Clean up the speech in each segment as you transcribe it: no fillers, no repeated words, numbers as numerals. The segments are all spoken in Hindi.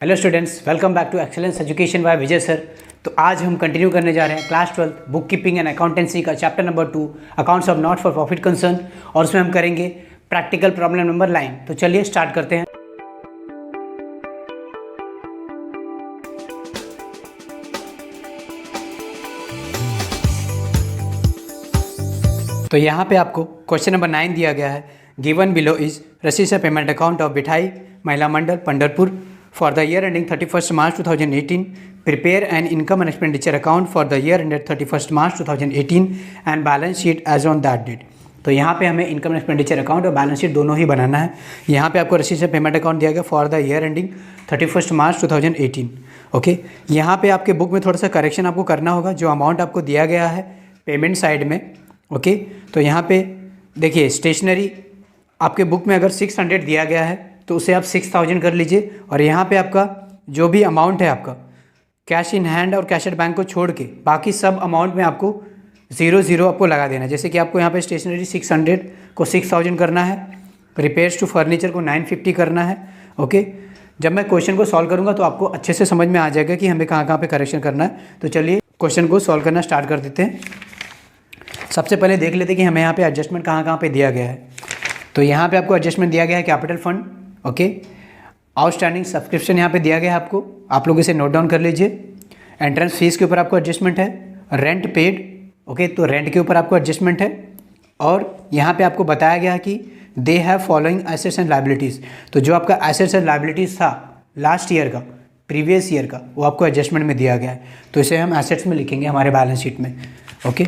Hello students, welcome back to Excellence Education by Vijay sir. तो आज हम कंटिन्यू करने जा रहे हैं class 12 book keeping and accountancy का chapter number 2 accounts of not for profit concern, और उसमें हम करेंगे प्रैक्टिकल प्रॉब्लम नंबर 9। तो चलिए स्टार्ट करते हैं। तो यहाँ पे आपको क्वेश्चन नंबर 9 दिया गया है। गिवन बिलो इज रसीद पेमेंट अकाउंट ऑफ बिठाई महिला मंडल Pandharpur for the year ending 31st March 2018. Prepare an income and expenditure account for the year ended 31st March 2018 and balance sheet as on that date. तो यहाँ पे हमें इनकम एक्सपेंडिचर अकाउंट और बैलेंस शीट दोनों ही बनाना है। यहाँ पे आपको रसीद से पेमेंट अकाउंट दिया गया for the year ending 31st March 2018। Okay, यहाँ पे आपके बुक में थोड़ा सा करेक्शन आपको करना होगा। जो अमाउंट आपको दिया गया है पेमेंट साइड में, ओके, तो यहाँ पे देखिए स्टेशनरी आपके बुक में अगर 600 दिया गया है तो उसे आप 6000 कर लीजिए, और यहाँ पे आपका जो भी अमाउंट है आपका कैश इन हैंड और कैश एट बैंक को छोड़ के बाकी सब अमाउंट में आपको 00 आपको लगा देना है। जैसे कि आपको यहाँ पे स्टेशनरी 600 को 6000 करना है, रिपेयर्स टू फर्नीचर को 950 करना है। ओके, जब मैं क्वेश्चन को सॉल्व करूँगा तो आपको अच्छे से समझ में आ जाएगा कि हमें कहाँ कहाँ पे करेक्शन करना है। तो चलिए क्वेश्चन को सॉल्व करना स्टार्ट कर देते हैं। सबसे पहले देख लेते हैं कि हमें यहाँ पे एडजस्टमेंट कहाँ कहाँ पे दिया गया है। तो यहाँ पे आपको एडजस्टमेंट दिया गया है capital fund, okay, outstanding subscription यहाँ पे दिया गया है आपको, आप लोग इसे नोट डाउन कर लीजिए। एंट्रेंस फीस के ऊपर आपको एडजस्टमेंट है, रेंट पेड, ओके, तो रेंट के ऊपर आपको एडजस्टमेंट है। और यहाँ पे आपको बताया गया है कि they have following assets and liabilities. तो जो आपका एसेट्स एंड लाइबिलिटीज़ था लास्ट ईयर का, प्रीवियस ईयर का, वो आपको एडजस्टमेंट में दिया गया है। तो इसे हम एसेट्स में लिखेंगे हमारे बैलेंस शीट में। ओके,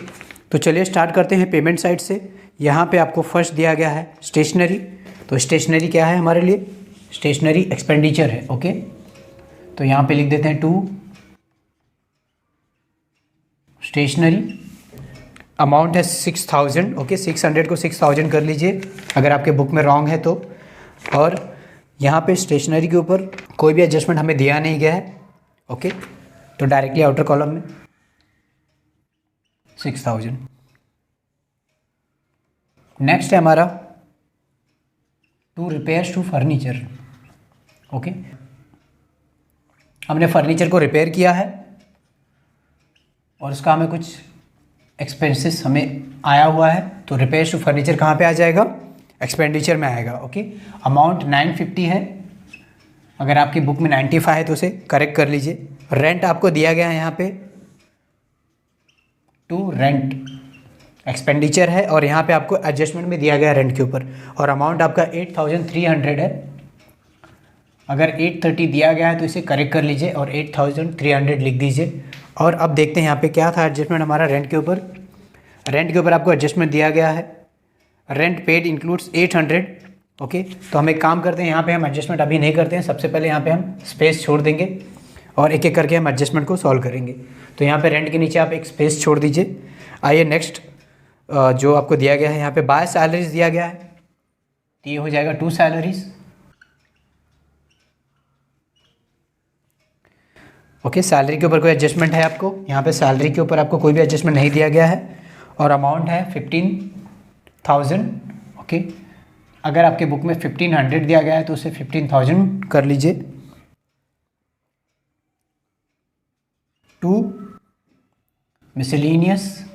तो चलिए स्टार्ट करते हैं पेमेंट साइड से। यहाँ पे आपको फर्स्ट दिया गया है स्टेशनरी। तो स्टेशनरी क्या है हमारे लिए? स्टेशनरी एक्सपेंडिचर है। ओके, तो यहाँ पे लिख देते हैं 2 स्टेशनरी, अमाउंट है 6000। ओके, 600 को 6000 कर लीजिए अगर आपके बुक में रॉन्ग है तो। और यहाँ पे स्टेशनरी के ऊपर कोई भी एडजस्टमेंट हमें दिया नहीं गया है। ओके, तो डायरेक्टली आउटर कॉलम में 6000। नेक्स्ट है हमारा 2 रिपेयर्स टू फर्नीचर। ओके, हमने फर्नीचर को रिपेयर किया है और उसका हमें कुछ एक्सपेंसेस हमें आया हुआ है। तो रिपेयर्स टू फर्नीचर कहाँ पे आ जाएगा? एक्सपेंडिचर में आएगा। ओके, अमाउंट 950 है, अगर आपकी बुक में 95 है तो उसे करेक्ट कर लीजिए। रेंट आपको दिया गया है यहाँ पे, टू रेंट एक्सपेंडिचर है, और यहाँ पे आपको एडजस्टमेंट में दिया गया रेंट के ऊपर। और अमाउंट आपका 8300 है, अगर 830 दिया गया है तो इसे करेक्ट कर लीजिए और 8300 लिख दीजिए। और अब देखते हैं यहाँ पे क्या था एडजस्टमेंट हमारा रेंट के ऊपर। रेंट के ऊपर आपको एडजस्टमेंट दिया गया है, रेंट पेड इंक्लूड्स 800। ओके, तो हम एक काम करते हैं, यहाँ पे हम एडजस्टमेंट अभी नहीं करते हैं। सबसे पहले यहाँ पे हम स्पेस छोड़ देंगे और एक एक करके हम एडजस्टमेंट को सॉल्व करेंगे। तो यहाँ पे रेंट के नीचे आप एक स्पेस छोड़ दीजिए। आइए नेक्स्ट जो आपको दिया गया है यहाँ पे बाय सैलरीज दिया गया है, तो ये हो जाएगा 2 सैलरीज। ओके, सैलरी के ऊपर कोई एडजस्टमेंट है आपको? यहाँ पे सैलरी के ऊपर आपको कोई भी एडजस्टमेंट नहीं दिया गया है, और अमाउंट है 15000। ओके, अगर आपके बुक में 1500 दिया गया है तो उसे 15000 कर लीजिए। 2 मिसलेनियस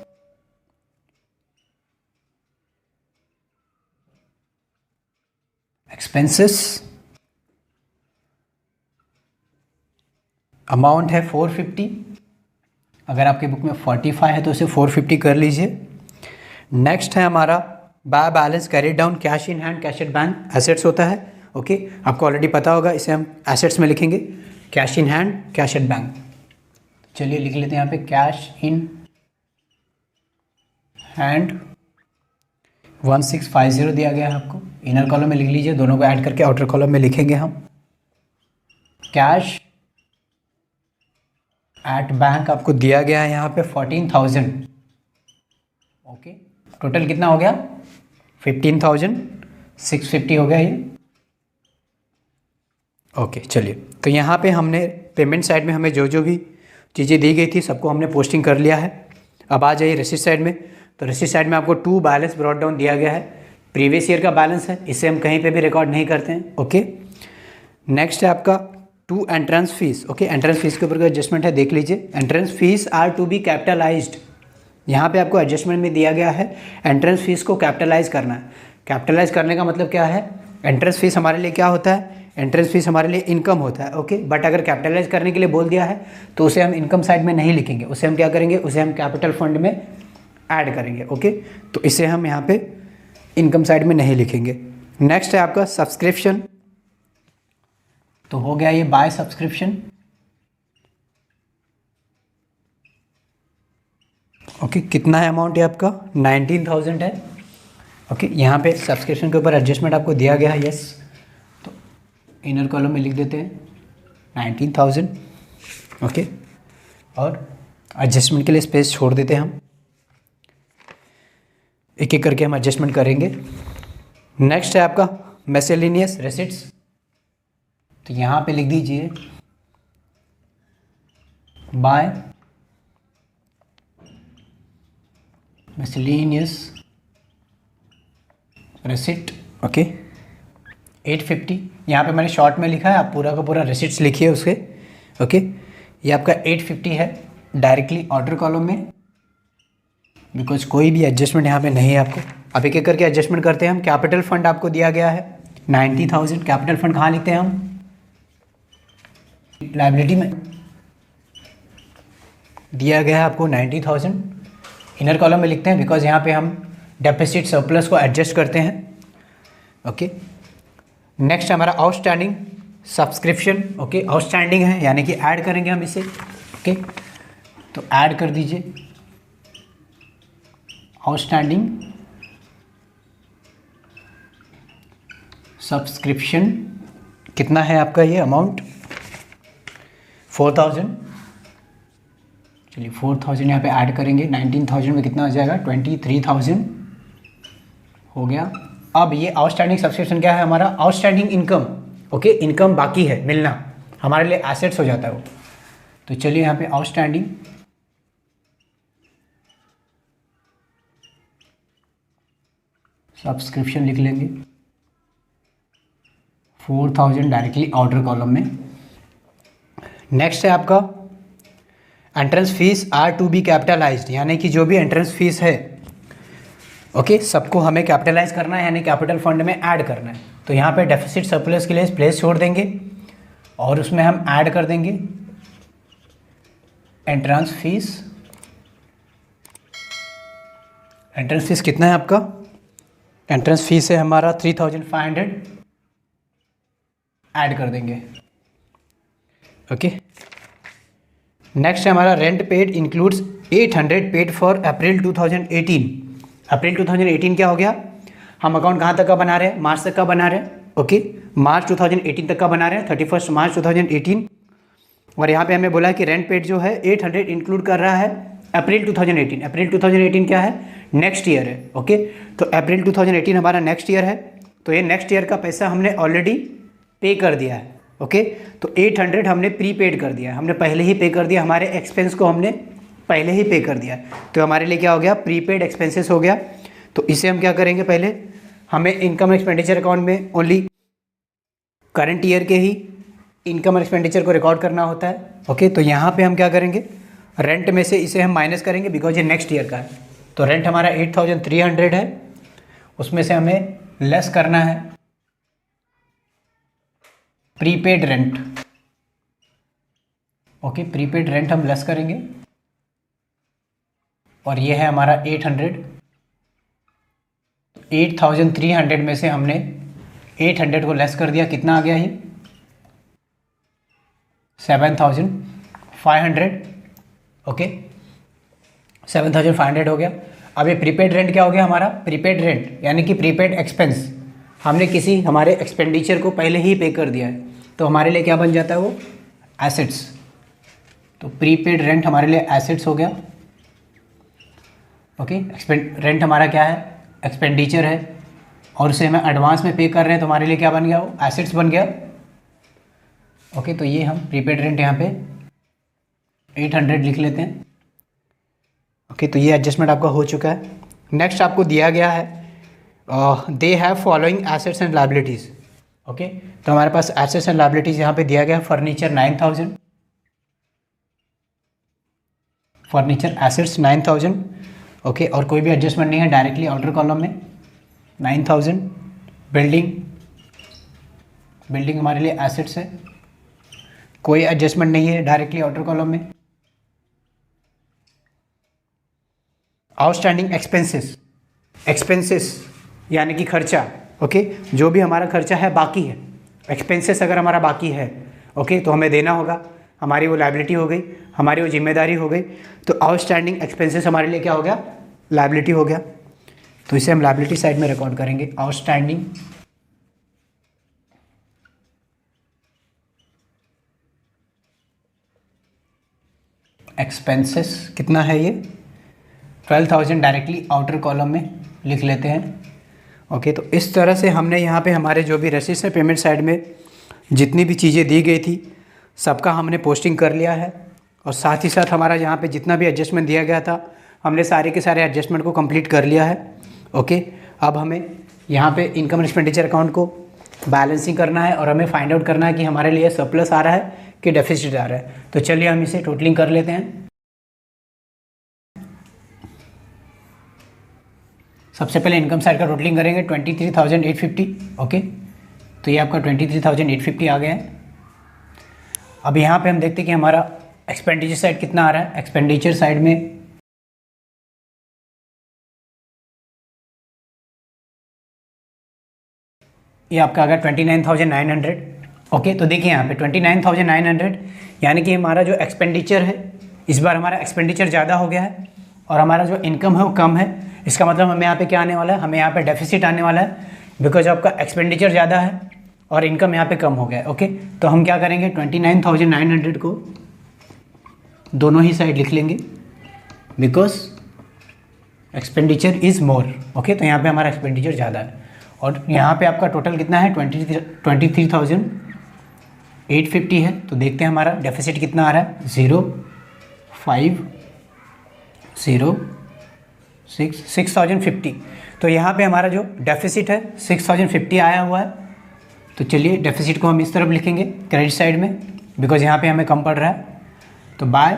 एक्सपेंसेस, अमाउंट है 450, अगर आपके बुक में 45 है तो उसे 450 कर लीजिए। नेक्स्ट है हमारा by balance carry down cash in hand cash at bank, assets होता है। ओके, आपको ऑलरेडी पता होगा, इसे हम एसेट्स में लिखेंगे, cash in hand cash at bank. चलिए लिख लेते हैं यहाँ पे कैश इन हैंड 1650 दिया गया है आपको, इनर कॉलम में लिख लीजिए, दोनों को ऐड करके आउटर कॉलम में लिखेंगे हम। कैश एट बैंक आपको दिया गया है यहाँ पे 14000। ओके, टोटल कितना हो गया? 15650 हो गया ये। ओके, चलिए, तो यहाँ पे हमने पेमेंट साइड में हमें जो जो भी चीज़ें दी गई थी सबको हमने पोस्टिंग कर लिया है। अब आ जाइए रिसीट साइड में। तो रिसीट साइड में आपको 2 बैलेंस ब्रॉट डाउन दिया गया है, प्रीवियस ईयर का बैलेंस है, इसे हम कहीं पे भी रिकॉर्ड नहीं करते हैं। ओके, नेक्स्ट है आपका two entrance fees. Okay, entrance fees के ऊपर एडजस्टमेंट है, देख लीजिए। Entrance fees are to be capitalized. यहाँ पे आपको एडजस्टमेंट में दिया गया है एंट्रेंस फीस को कैपिटलाइज करना है। कैपिटलाइज करने का मतलब क्या है? एंट्रेंस फीस हमारे लिए क्या होता है? एंट्रेंस फीस हमारे लिए इनकम होता है। ओके, बट अगर कैपिटलाइज करने के लिए बोल दिया है तो उसे हम इनकम साइड में नहीं लिखेंगे, उसे हम क्या करेंगे? उसे हम कैपिटल फंड में ऐड करेंगे। ओके, तो इसे हम यहाँ पे इनकम साइड में नहीं लिखेंगे। नेक्स्ट है आपका सब्सक्रिप्शन। तो हो गया ये बाय सब्सक्रिप्शन। ओके, कितना है अमाउंट? ये आपका 19,000 है। ओके, यहाँ पे सब्सक्रिप्शन के ऊपर एडजस्टमेंट आपको दिया गया है, यस। तो इनर कॉलम में लिख देते हैं 19,000। ओके, और एडजस्टमेंट के लिए स्पेस छोड़ देते हैं हम। एक एक करके हम एडजस्टमेंट करेंगे। नेक्स्ट है आपका मिसलेनियस रेसिट्स। तो यहाँ पे लिख दीजिए बाय मिसलेनियस रेसिट। ओके, 850। यहाँ पे मैंने शॉर्ट में लिखा है, आप पूरा का पूरा रेसिट्स लिखिए उसके। ओके, ये आपका 850 है डायरेक्टली ऑर्डर कॉलम में, बिकॉज कोई भी एडजस्टमेंट यहाँ पे नहीं है आपको। अब एक एक करके एडजस्टमेंट करते हैं हम। कैपिटल फंड आपको दिया गया है 90,000। कैपिटल फंड कहाँ लिखते हैं हम? लायबिलिटी में दिया गया है आपको 90,000। इनर कॉलम में लिखते हैं बिकॉज यहाँ पे हम डेफिसिट सरप्लस को एडजस्ट करते हैं। ओके, नेक्स्ट हमारा आउटस्टैंडिंग सब्सक्रिप्शन। ओके, आउटस्टैंडिंग है यानी कि ऐड करेंगे हम इसे। ओके, तो ऐड कर दीजिए आउटस्टैंडिंग सब्सक्रिप्शन। कितना है आपका ये अमाउंट? 4,000। चलिए 4,000 यहाँ पे ऐड करेंगे। 19,000 में कितना आ जाएगा? 23,000 हो गया। अब ये आउटस्टैंडिंग सब्सक्रिप्शन क्या है हमारा? Outstanding income. ओके, इनकम बाकी है मिलना, हमारे लिए एसेट्स हो जाता है वो। तो चलिए यहाँ पे आउटस्टैंडिंग सब्सक्रिप्शन लिख लेंगे 4,000 डायरेक्टली ऑर्डर कॉलम में। नेक्स्ट है आपका entrance fees are to be capitalized, यानी कि जो भी एंट्रेंस फीस है ओके सबको हमें कैपिटलाइज करना है, यानी कैपिटल फंड में ऐड करना है। तो यहाँ पे डेफिसिट सरप्लस के लिए प्लेस छोड़ देंगे और उसमें हम ऐड कर देंगे एंट्रेंस फीस। एंट्रेंस फीस कितना है आपका? एंट्रेंस फीस है हमारा 3,500, ऐड कर देंगे। ओके, नेक्स्ट है हमारा rent paid includes 800 paid for अप्रैल 2018। अप्रैल 2018 क्या हो गया? हम अकाउंट कहाँ तक का बना रहे हैं? मार्च तक का बना रहे हैं। ओके, मार्च 2018 तक का बना रहे हैं, 31 मार्च 2018। और यहाँ पे हमें बोला है कि रेंट पेड जो है 800 इंक्लूड कर रहा है अप्रैल 2018। अप्रैल 2018 क्या है? नेक्स्ट ईयर है। ओके, तो अप्रैल 2018 हमारा नेक्स्ट ईयर है, तो ये नेक्स्ट ईयर का पैसा हमने ऑलरेडी पे कर दिया है। ओके, तो 800 हमने प्रीपेड कर दिया है, हमने पहले ही पे कर दिया, हमारे एक्सपेंस को हमने पहले ही पे कर दिया, तो हमारे लिए क्या हो गया? प्रीपेड एक्सपेंसेस हो गया। तो इसे हम क्या करेंगे? पहले हमें इनकम एक्सपेंडिचर अकाउंट में ओनली करंट ईयर के ही इनकम एक्सपेंडिचर को रिकॉर्ड करना होता है। ओके, तो यहाँ पे हम क्या करेंगे? रेंट में से इसे हम माइनस करेंगे बिकॉज ये नेक्स्ट ईयर का है। तो रेंट हमारा 8,300 है, उसमें से हमें लेस करना है prepaid rent. Okay, prepaid rent हम लेस करेंगे और ये है हमारा 800। 8,300 में से हमने 800 को लेस कर दिया, कितना आ गया ये? 7,500। ओके, 7,500 हो गया। अब ये प्रीपेड रेंट क्या हो गया हमारा? प्रीपेड रेंट यानी कि प्रीपेड एक्सपेंस, हमने किसी हमारे एक्सपेंडिचर को पहले ही पे कर दिया है, तो हमारे लिए क्या बन जाता है वो? एसेट्स। तो प्रीपेड रेंट हमारे लिए एसेट्स हो गया। ओके, रेंट हमारा क्या है? एक्सपेंडिचर है और उसे हमें एडवांस में पे कर रहे हैं, तो हमारे लिए क्या बन गया? वो एसेट्स बन गया। ओके, तो ये हम प्रीपेड रेंट यहाँ पे 800 लिख लेते हैं। ओके, तो ये एडजस्टमेंट आपका हो चुका है। नेक्स्ट आपको दिया गया है they have following assets and liabilities. Okay, तो हमारे पास एसेट्स एंड लायबिलिटीज यहाँ पे दिया गया है। Furniture 9000, furniture assets 9000। ओके, और कोई भी एडजस्टमेंट नहीं है, डायरेक्टली आउटर कॉलम में 9000। बिल्डिंग, बिल्डिंग हमारे लिए एसेट्स है, कोई एडजस्टमेंट नहीं है, डायरेक्टली आउटर कॉलम में। आउटस्टैंडिंग एक्सपेंसेस, एक्सपेंसेस यानी कि खर्चा। ओके, जो भी हमारा खर्चा है बाकी है, एक्सपेंसेस अगर हमारा बाकी है, ओके, तो हमें देना होगा, हमारी वो लायबिलिटी हो गई, हमारी वो जिम्मेदारी हो गई। तो आउटस्टैंडिंग एक्सपेंसेस हमारे लिए क्या हो गया, लायबिलिटी हो गया। तो इसे हम लायबिलिटी साइड में रिकॉर्ड करेंगे। आउटस्टैंडिंग एक्सपेंसेस कितना है ये, 12,000 डायरेक्टली आउटर कॉलम में लिख लेते हैं। ओके, तो इस तरह से हमने यहाँ पे हमारे जो भी रसीद से पेमेंट साइड में जितनी भी चीज़ें दी गई थी सबका हमने पोस्टिंग कर लिया है, और साथ ही साथ हमारा यहाँ पे जितना भी एडजस्टमेंट दिया गया था हमने सारे के सारे एडजस्टमेंट को कंप्लीट कर लिया है। ओके, अब हमें यहाँ पे इनकम एक्सपेंडिचर अकाउंट को बैलेंसिंग करना है और हमें फाइंड आउट करना है कि हमारे लिए सरप्लस आ रहा है कि डेफिसिट आ रहा है। तो चलिए हम इसे टोटलिंग कर लेते हैं। सबसे पहले इनकम साइड का टोटलिंग करेंगे 23,850। ओके, तो ये आपका 23,850 आ गया है। अब यहाँ पे हम देखते हैं कि हमारा एक्सपेंडिचर साइड कितना आ रहा है। एक्सपेंडिचर साइड में ये आपका आ गया 29,900। ओके, तो देखिए यहाँ पे 29,900 यानी कि हमारा जो एक्सपेंडिचर है इस बार हमारा एक्सपेंडिचर ज़्यादा हो गया है और हमारा जो इनकम है वो कम है। इसका मतलब हमें यहाँ पे क्या आने वाला है, हमें यहाँ पे डेफिसिट आने वाला है, बिकॉज आपका एक्सपेंडिचर ज़्यादा है और इनकम यहाँ पे कम हो गया है। ओके, तो हम क्या करेंगे, 29,900 को दोनों ही साइड लिख लेंगे, because expenditure is more. Okay, तो यहाँ पे हमारा एक्सपेंडिचर ज़्यादा है और यहाँ पे आपका टोटल कितना है, 23,850 है। तो देखते हैं हमारा डेफिसिट कितना आ रहा है, 6,050। तो यहाँ पे हमारा जो डेफिसिट है 6,050 आया हुआ है। तो चलिए डेफिसिट को हम इस तरफ लिखेंगे क्रेडिट साइड में, बिकॉज यहाँ पे हमें कम पड़ रहा है। तो बाय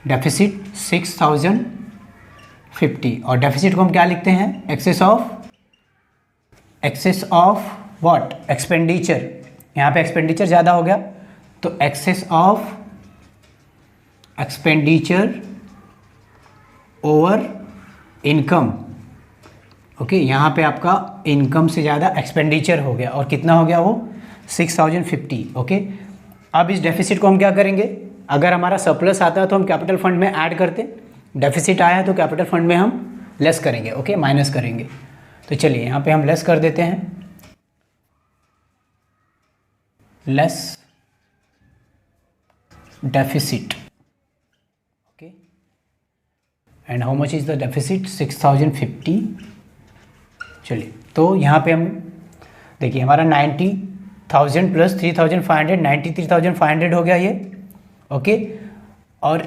डेफिसिट 6,050, और डेफिसिट को हम क्या लिखते हैं, एक्सेस ऑफ व्हाट, एक्सपेंडिचर। यहाँ पे एक्सपेंडिचर ज़्यादा हो गया तो excess of expenditure over income. Okay, यहाँ पे आपका इनकम से ज़्यादा एक्सपेंडिचर हो गया और कितना हो गया वो 6,050। ओके, अब इस डेफिसिट को हम क्या करेंगे, अगर हमारा सरप्लस आता है तो हम कैपिटल फंड में ऐड करते, डेफिसिट आया है तो कैपिटल फंड में हम लेस करेंगे। ओके, माइनस करेंगे। तो चलिए यहाँ पे हम लेस कर देते हैं, less deficit. Okay, and how much is the deficit, 6,050। चलिए, तो यहाँ पे हम देखिए हमारा 90,000 प्लस 3,500, 93,500 हो गया ये। ओके, और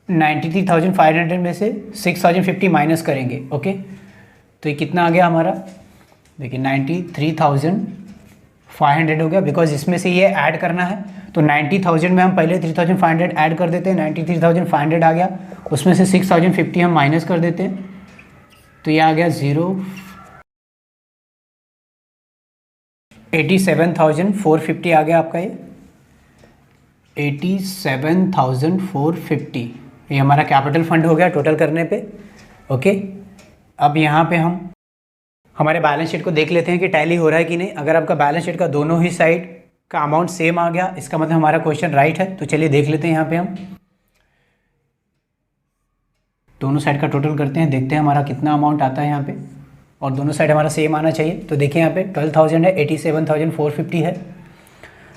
93,500 में से 6,050 माइनस करेंगे। ओके, तो ये कितना आ गया हमारा, देखिए 93,500 हो गया, बिकॉज इसमें से ये ऐड करना है। तो 90,000 में हम पहले 3,500 ऐड कर देते हैं, 93,500 आ गया, उसमें से 6,050 हम माइनस कर देते हैं, तो ये आ गया 87,450 आ गया आपका ये 87,450। ये हमारा कैपिटल फंड हो गया टोटल करने पे। ओके, अब यहाँ पे हम हमारे बैलेंस शीट को देख लेते हैं कि टैली हो रहा है कि नहीं। अगर आपका बैलेंस शीट का दोनों ही साइड का अमाउंट सेम आ गया, इसका मतलब हमारा क्वेश्चन राइट है। तो चलिए देख लेते हैं, यहाँ पे हम दोनों साइड का टोटल करते हैं, देखते हैं हमारा कितना अमाउंट आता है यहाँ पे, और दोनों साइड हमारा सेम आना चाहिए। तो देखिए यहाँ पे 12,000 है, 87,450 है।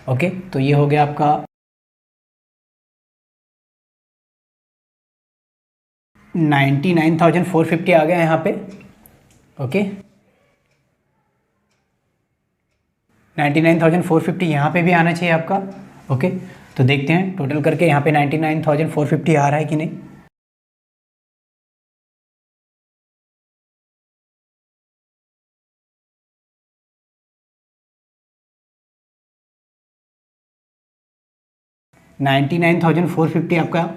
ओके, तो ये हो गया आपका 99,450 आ गया यहाँ पे। ओके, 99,450 यहाँ पे भी आना चाहिए आपका। ओके, तो देखते हैं टोटल करके यहाँ पे 99,450 आ रहा है कि नहीं। 99,450 आपका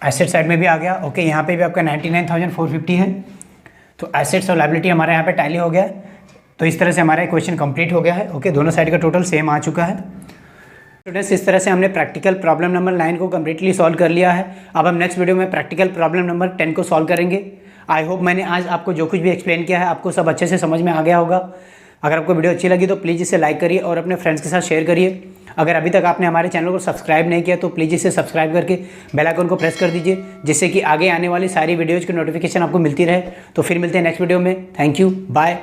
एसेट साइड में भी आ गया। ओके, यहाँ पे भी आपका 99,450 है। तो एसेट्स और लायबिलिटी हमारे यहाँ पे टैली हो गया। तो इस तरह से हमारा क्वेश्चन कंप्लीट हो गया है। ओके, दोनों साइड का टोटल सेम आ चुका है। स्टूडेंट्स, इस तरह से हमने प्रैक्टिकल प्रॉब्लम नंबर 9 को कम्प्लीटली सॉल्व कर लिया है। अब हम नेक्स्ट वीडियो में प्रैक्टिकल प्रॉब्लम नंबर 10 को सॉल्व करेंगे। आई होप मैंने आज आपको जो कुछ भी एक्सप्लेन किया है आपको सब अच्छे से समझ में आ गया होगा। अगर आपको वीडियो अच्छी लगी तो प्लीज़ इसे लाइक करिए और अपने फ्रेंड्स के साथ शेयर करिए। अगर अभी तक आपने हमारे चैनल को सब्सक्राइब नहीं किया तो प्लीज़ इसे सब्सक्राइब करके बेल आइकन को प्रेस कर दीजिए, जिससे कि आगे आने वाली सारी वीडियोज़ की नोटिफिकेशन आपको मिलती रहे। तो फिर मिलते हैं नेक्स्ट वीडियो में। Thank you, bye.